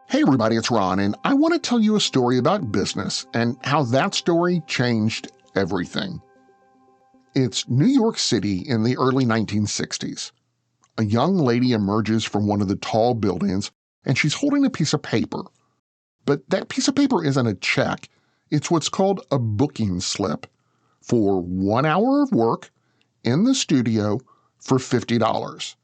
Hey everybody, it's Ron, and I want to tell you a story about business and how that story changed everything. It's New York City in the early 1960s. A young lady emerges from one of the tall buildings, and she's holding a piece of paper. But that piece of paper isn't a check. It's what's called a booking slip for 1 hour of work in the studio for $50.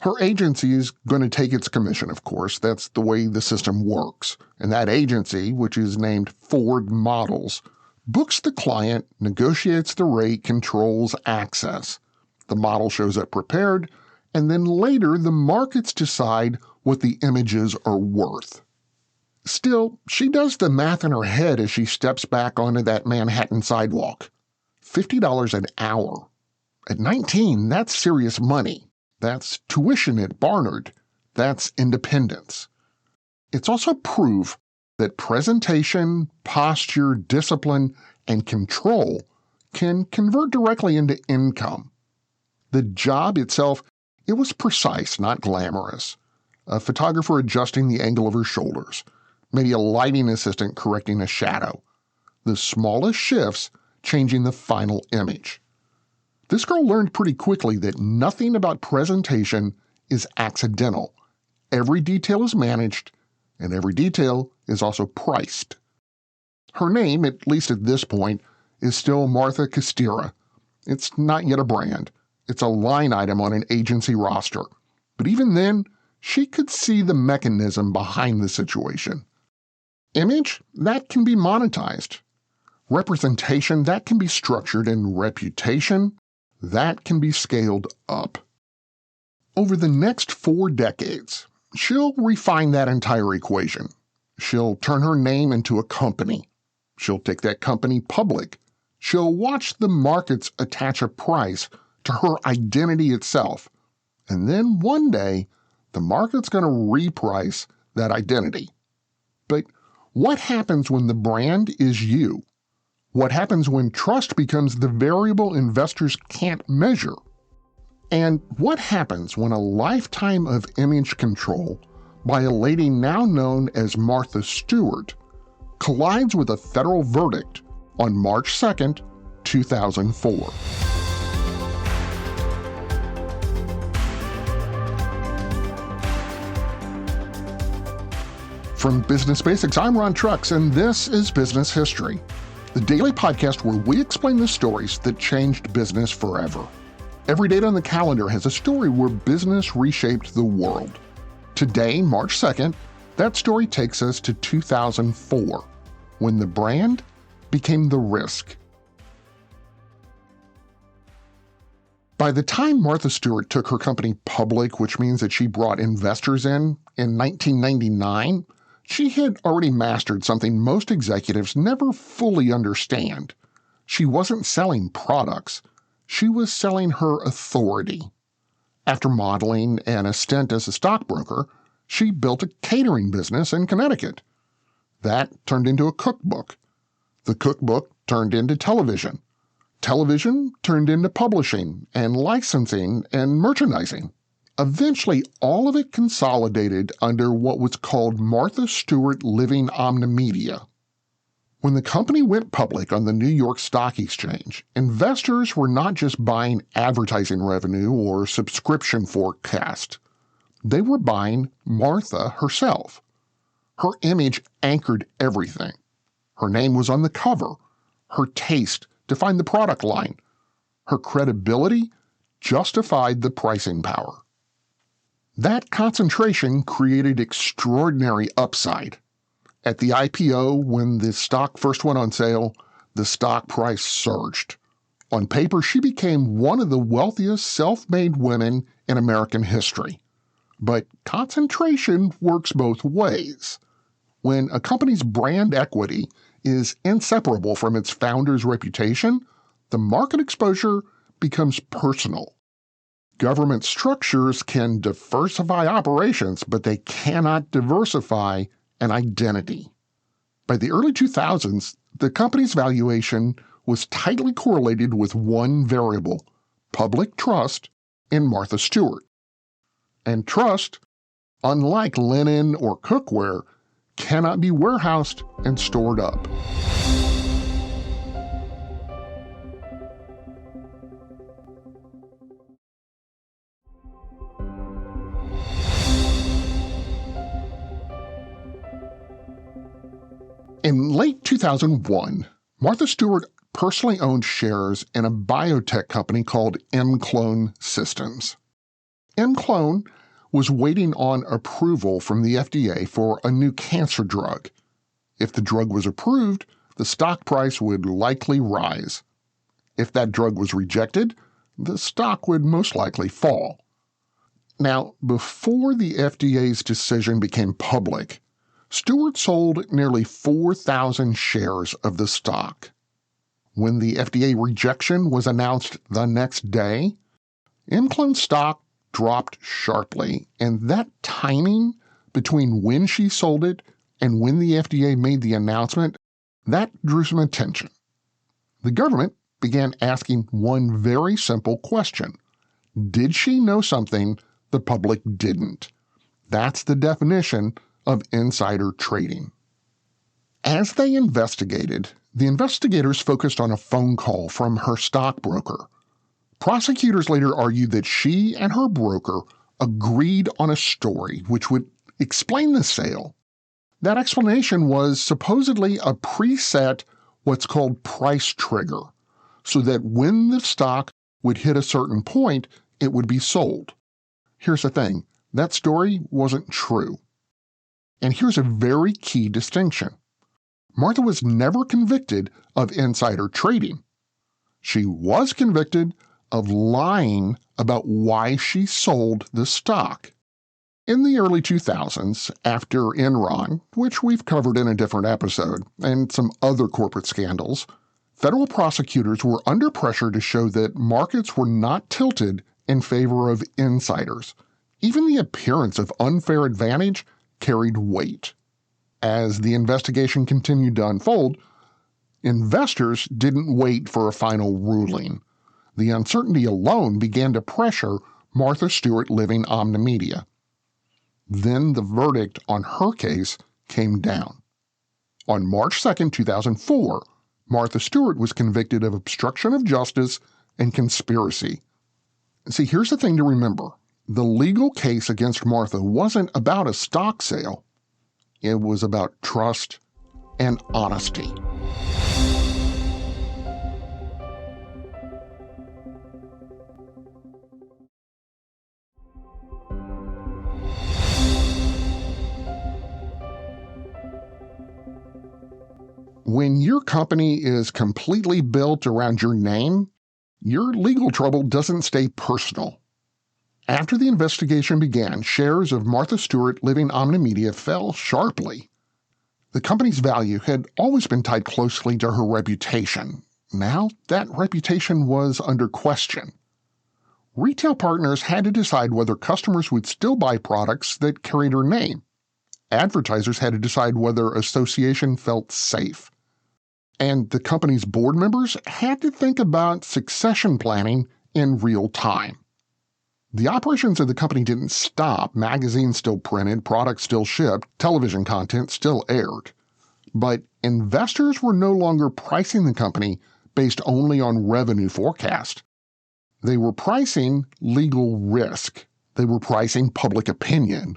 Her agency is going to take its commission, of course. That's the way the system works. And that agency, which is named Ford Models, books the client, negotiates the rate, controls access. The model shows up prepared, and then later the markets decide what the images are worth. Still, she does the math in her head as she steps back onto that Manhattan sidewalk. $50 an hour. At 19, that's serious money. That's tuition at Barnard. That's independence. It's also proof that presentation, posture, discipline, and control can convert directly into income. The job itself, it was precise, not glamorous. A photographer adjusting the angle of her shoulders, maybe a lighting assistant correcting a shadow. The smallest shifts changing the final image. This girl learned pretty quickly that nothing about presentation is accidental. Every detail is managed, and every detail is also priced. Her name, at least at this point, is still Martha Castira. It's not yet a brand. It's a line item on an agency roster. But even then, she could see the mechanism behind the situation. Image, that can be monetized. Representation, that can be structured, and reputation, that can be scaled up. Over the next 4 decades, she'll refine that entire equation. She'll turn her name into a company. She'll take that company public. She'll watch the markets attach a price to her identity itself. And then one day, the market's going to reprice that identity. But what happens when the brand is you? What happens when trust becomes the variable investors can't measure? And what happens when a lifetime of image control by a lady now known as Martha Stewart collides with a federal verdict on March 2nd, 2004? From Business Basics, I'm Ron Trucks, and this is Business History, the daily podcast where we explain the stories that changed business forever. Every date on the calendar has a story where business reshaped the world. Today, March 2nd, that story takes us to 2004, when the brand became the risk. By the time Martha Stewart took her company public, which means that she brought investors in 1999, she had already mastered something most executives never fully understand. She wasn't selling products. She was selling her authority. After modeling and a stint as a stockbroker, she built a catering business in Connecticut. That turned into a cookbook. The cookbook turned into television. Television turned into publishing and licensing and merchandising. Eventually, all of it consolidated under what was called Martha Stewart Living Omnimedia. When the company went public on the New York Stock Exchange, investors were not just buying advertising revenue or subscription forecast. They were buying Martha herself. Her image anchored everything. Her name was on the cover. Her taste defined the product line. Her credibility justified the pricing power. That concentration created extraordinary upside. At the IPO, when the stock first went on sale, the stock price surged. On paper, she became one of the wealthiest self-made women in American history. But concentration works both ways. When a company's brand equity is inseparable from its founder's reputation, the market exposure becomes personal. Government structures can diversify operations, but they cannot diversify an identity. By the early 2000s, the company's valuation was tightly correlated with one variable, public trust in Martha Stewart. And trust unlike linen or cookware, cannot be warehoused and stored up. In late 2001, Martha Stewart personally owned shares in a biotech company called ImClone Systems. ImClone was waiting on approval from the FDA for a new cancer drug. If the drug was approved, the stock price would likely rise. If that drug was rejected, the stock would most likely fall. Now, before the FDA's decision became public, Stewart sold nearly 4,000 shares of the stock. When the FDA rejection was announced the next day, ImClone stock dropped sharply, and that timing between when she sold it and when the FDA made the announcement, that drew some attention. The government began asking one very simple question. Did she know something the public didn't? That's the definition of insider trading. As they investigated, the investigators focused on a phone call from her stockbroker. Prosecutors later argued that she and her broker agreed on a story which would explain the sale. That explanation was supposedly a preset, what's called price trigger, so that when the stock would hit a certain point, it would be sold. Here's the thing, that story wasn't true. And here's a very key distinction. Martha was never convicted of insider trading. She was convicted of lying about why she sold the stock. In the early 2000s, after Enron, which we've covered in a different episode, and some other corporate scandals, federal prosecutors were under pressure to show that markets were not tilted in favor of insiders. Even the appearance of unfair advantage carried weight. As the investigation continued to unfold, investors didn't wait for a final ruling. The uncertainty alone began to pressure Martha Stewart Living Omnimedia. Then the verdict on her case came down. On March 2, 2004, Martha Stewart was convicted of obstruction of justice and conspiracy. See, here's the thing to remember. The legal case against Martha wasn't about a stock sale. It was about trust and honesty. When your company is completely built around your name, your legal trouble doesn't stay personal. After the investigation began, shares of Martha Stewart Living Omnimedia fell sharply. The company's value had always been tied closely to her reputation. Now that reputation was under question. Retail partners had to decide whether customers would still buy products that carried her name. Advertisers had to decide whether association felt safe. And the company's board members had to think about succession planning in real time. The operations of the company didn't stop. Magazines still printed, products still shipped, television content still aired. But investors were no longer pricing the company based only on revenue forecast. They were pricing legal risk. They were pricing public opinion.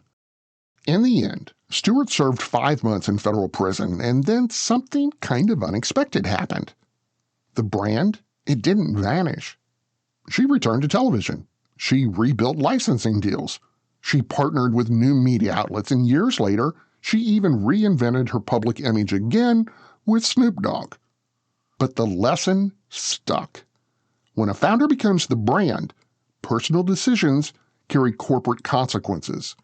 In the end, Stewart served 5 months in federal prison, and then something kind of unexpected happened. The brand, it didn't vanish. She returned to television. She rebuilt licensing deals. She partnered with new media outlets, and years later, she even reinvented her public image again with Snoop Dogg. But the lesson stuck. When a founder becomes the brand, personal decisions carry corporate consequences.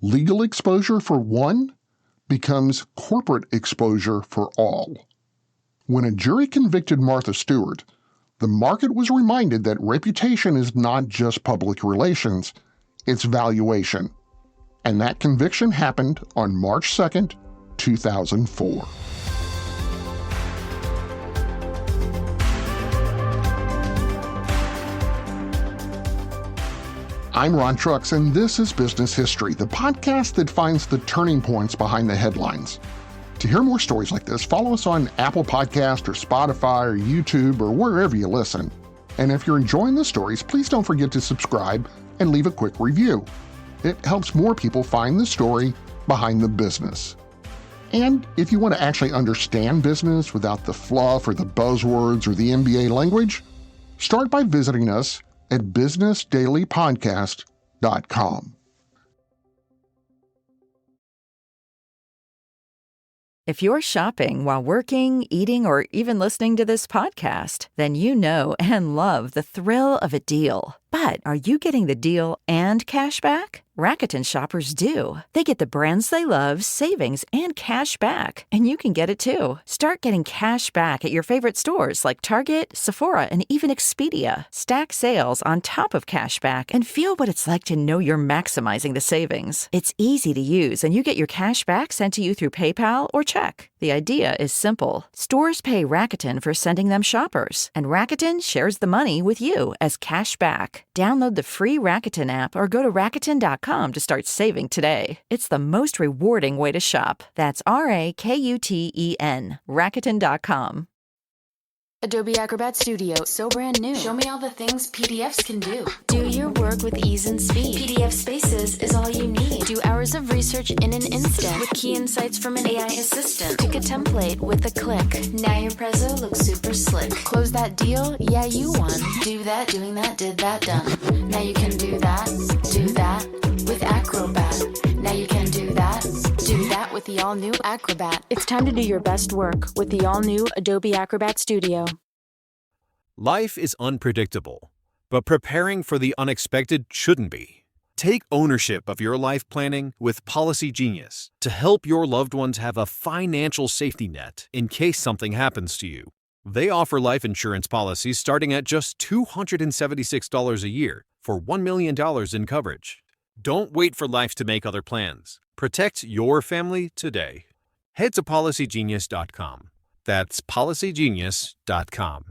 Legal exposure for one becomes corporate exposure for all. When a jury convicted Martha Stewart, the market was reminded that reputation is not just public relations, it's valuation. And that conviction happened on March 2nd, 2004. I'm Ron Trucks, and this is Business History, the podcast that finds the turning points behind the headlines. To hear more stories like this, follow us on Apple Podcast or Spotify or YouTube or wherever you listen. And if you're enjoying the stories, please don't forget to subscribe and leave a quick review. It helps more people find the story behind the business. And if you want to actually understand business without the fluff or the buzzwords or the MBA language, start by visiting us at businessdailypodcast.com. If you're shopping while working, eating, or even listening to this podcast, then you know and love the thrill of a deal. But are you getting the deal and cash back? Rakuten shoppers do. They get the brands they love, savings, and cash back. And you can get it too. Start getting cash back at your favorite stores like Target, Sephora, and even Expedia. Stack sales on top of cash back and feel what it's like to know you're maximizing the savings. It's easy to use, and you get your cash back sent to you through PayPal or check. The idea is simple. Stores pay Rakuten for sending them shoppers, and Rakuten shares the money with you as cash back. Download the free Rakuten app or go to Rakuten.com to start saving today. It's the most rewarding way to shop. That's RAKUTEN. Rakuten.com. Adobe Acrobat Studio, so brand new. Show me all the things PDFs can do. Do your work with ease and speed. PDF Spaces is all you need. Do hours of research in an instant with key insights from an AI assistant. Pick a template with a click. Now your prezzo looks super slick. Close that deal? Yeah, you won. Do that, doing that, did that, done. Now you can do that with Acrobat. Now you can do that with the all-new Acrobat. It's time to do your best work with the all-new Adobe Acrobat Studio. Life is unpredictable, but preparing for the unexpected shouldn't be. Take ownership of your life planning with Policy Genius to help your loved ones have a financial safety net in case something happens to you. They offer life insurance policies starting at just $276 a year for $1 million in coverage. Don't wait for life to make other plans. Protect your family today. Head to PolicyGenius.com. That's PolicyGenius.com.